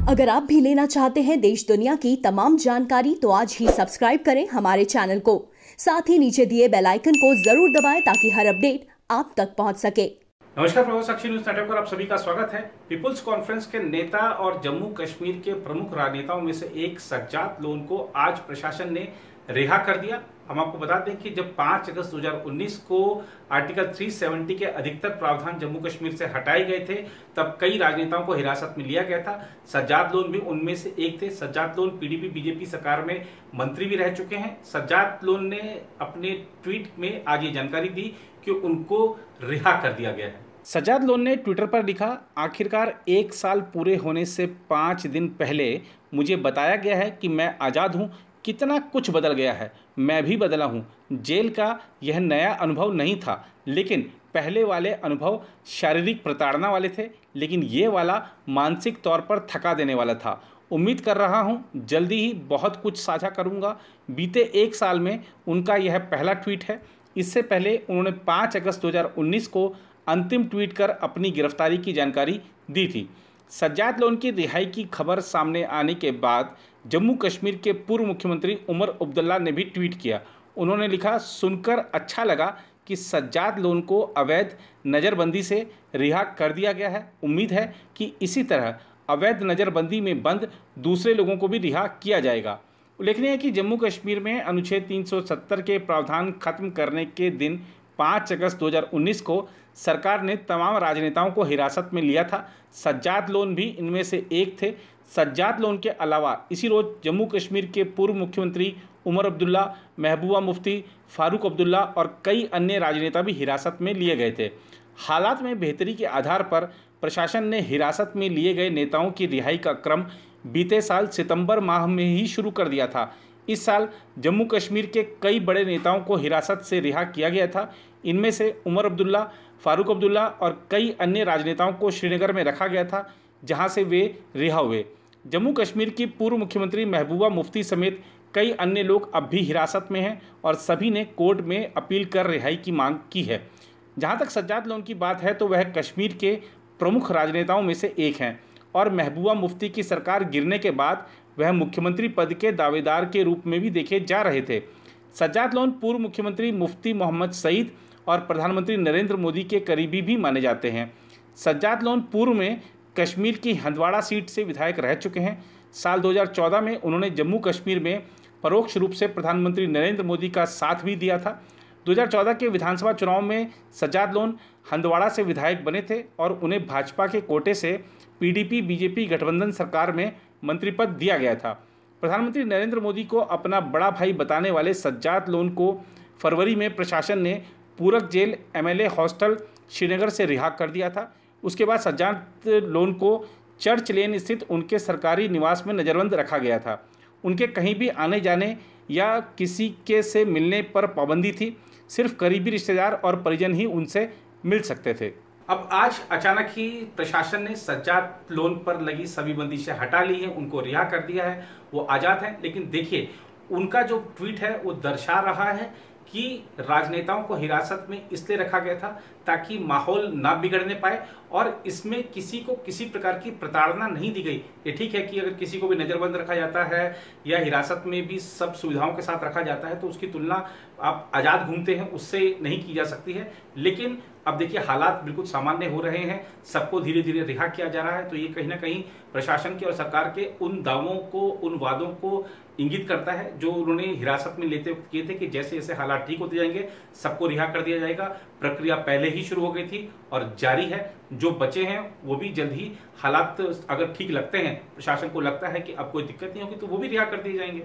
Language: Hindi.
अगर आप भी लेना चाहते हैं देश दुनिया की तमाम जानकारी तो आज ही सब्सक्राइब करें हमारे चैनल को। साथ ही नीचे दिए बेल आइकन को जरूर दबाएं ताकि हर अपडेट आप तक पहुंच सके। नमस्कार प्रभाव साक्षी न्यूज नेटवर्क पर आप सभी का स्वागत है। पीपुल्स कॉन्फ्रेंस के नेता और जम्मू कश्मीर के प्रमुख राजनेताओं में से एक सज्जाद लोन को आज प्रशासन ने रिहा कर दिया। हम आपको बता दें कि जब 5 अगस्त 2019 को आर्टिकल 370 के अधिकतर प्रावधान जम्मू कश्मीर से हटाए गए थे, तब कई राजनेताओं को हिरासत में लिया गया था। सज्जाद लोन भी उनमें से एक थे। सज्जाद लोन पीडीपी बीजेपी सरकार में मंत्री भी रह चुके हैं। सज्जाद लोन ने अपने ट्वीट में आज ये जानकारी दी कि उनको रिहा कर दिया गया है। सज्जाद लोन ने ट्विटर पर लिखा, आखिरकार 1 साल पूरे होने से 5 दिन पहले मुझे बताया गया है कि मैं आज़ाद हूँ। कितना कुछ बदल गया है, मैं भी बदला हूँ। जेल का यह नया अनुभव नहीं था, लेकिन पहले वाले अनुभव शारीरिक प्रताड़ना वाले थे, लेकिन ये वाला मानसिक तौर पर थका देने वाला था। उम्मीद कर रहा हूँ जल्दी ही बहुत कुछ साझा करूँगा। बीते 1 साल में उनका यह पहला ट्वीट है। इससे पहले उन्होंने 5 अगस्त 2019 को अंतिम ट्वीट कर अपनी गिरफ्तारी की जानकारी दी थी। सज्जाद लोन की रिहाई की खबर सामने आने के बाद जम्मू कश्मीर के पूर्व मुख्यमंत्री उमर अब्दुल्ला ने भी ट्वीट किया। उन्होंने लिखा, सुनकर अच्छा लगा कि सज्जाद लोन को अवैध नज़रबंदी से रिहा कर दिया गया है। उम्मीद है कि इसी तरह अवैध नज़रबंदी में बंद दूसरे लोगों को भी रिहा किया जाएगा। उल्लेखनीय है कि जम्मू कश्मीर में अनुच्छेद 370 के प्रावधान खत्म करने के दिन 5 अगस्त 2019 को सरकार ने तमाम राजनेताओं को हिरासत में लिया था। सज्जाद लोन भी इनमें से एक थे। सज्जाद लोन के अलावा इसी रोज़ जम्मू कश्मीर के पूर्व मुख्यमंत्री उमर अब्दुल्ला, महबूबा मुफ्ती, फारूक अब्दुल्ला और कई अन्य राजनेता भी हिरासत में लिए गए थे। हालात में बेहतरी के आधार पर प्रशासन ने हिरासत में लिए गए नेताओं की रिहाई का क्रम बीते साल सितंबर माह में ही शुरू कर दिया था। इस साल जम्मू कश्मीर के कई बड़े नेताओं को हिरासत से रिहा किया गया था। इनमें से उमर अब्दुल्ला, फारूक अब्दुल्ला और कई अन्य राजनेताओं को श्रीनगर में रखा गया था, जहां से वे रिहा हुए। जम्मू कश्मीर की पूर्व मुख्यमंत्री महबूबा मुफ्ती समेत कई अन्य लोग अब भी हिरासत में हैं और सभी ने कोर्ट में अपील कर रिहाई की मांग की है। जहां तक सज्जाद लोन की बात है तो वह कश्मीर के प्रमुख राजनेताओं में से एक हैं और महबूबा मुफ्ती की सरकार गिरने के बाद वह मुख्यमंत्री पद के दावेदार के रूप में भी देखे जा रहे थे। सज्जाद लोन पूर्व मुख्यमंत्री मुफ्ती मोहम्मद सईद और प्रधानमंत्री नरेंद्र मोदी के करीबी भी माने जाते हैं। सज्जाद लोन पूर्व में कश्मीर की हंदवाड़ा सीट से विधायक रह चुके हैं। साल 2014 में उन्होंने जम्मू कश्मीर में परोक्ष रूप से प्रधानमंत्री नरेंद्र मोदी का साथ भी दिया था। 2014 के विधानसभा चुनाव में सज्जाद लोन हंदवाड़ा से विधायक बने थे और उन्हें भाजपा के कोटे से पीडीपी बीजेपी गठबंधन सरकार में मंत्री पद दिया गया था। प्रधानमंत्री नरेंद्र मोदी को अपना बड़ा भाई बताने वाले सज्जाद लोन को फरवरी में प्रशासन ने पूरक जेल एमएलए हॉस्टल श्रीनगर से रिहा कर दिया था। उसके बाद सज्जाद लोन को चर्च लेन स्थित उनके सरकारी निवास में नज़रबंद रखा गया था। उनके कहीं भी आने जाने या किसी के से मिलने पर पाबंदी थी। सिर्फ करीबी रिश्तेदार और परिजन ही उनसे मिल सकते थे। अब आज अचानक ही प्रशासन ने सज्जाद लोन पर लगी सभी बंदिशें हटा ली है, उनको रिहा कर दिया है, वो आज़ाद हैं। लेकिन देखिए, उनका जो ट्वीट है वो दर्शा रहा है कि राजनेताओं को हिरासत में इसलिए रखा गया था ताकि माहौल ना बिगड़ने पाए और इसमें किसी को किसी प्रकार की प्रताड़ना नहीं दी गई। ये ठीक है कि अगर किसी को भी नज़रबंद रखा जाता है या हिरासत में भी सब सुविधाओं के साथ रखा जाता है तो उसकी तुलना आप आज़ाद घूमते हैं उससे नहीं की जा सकती है। लेकिन अब देखिए, हालात बिल्कुल सामान्य हो रहे हैं, सबको धीरे धीरे रिहा किया जा रहा है। तो ये कहीं ना कहीं प्रशासन के और सरकार के उन दावों को, उन वादों को इंगित करता है जो उन्होंने हिरासत में लेते वक्त किए थे कि जैसे जैसे हालात ठीक होते जाएंगे सबको रिहा कर दिया जाएगा। प्रक्रिया पहले ही शुरू हो गई थी और जारी है। जो बचे हैं वो भी जल्द ही हालात अगर ठीक लगते हैं, प्रशासन को लगता है कि अब कोई दिक्कत नहीं होगी तो वो भी रिहा कर दिए जाएंगे।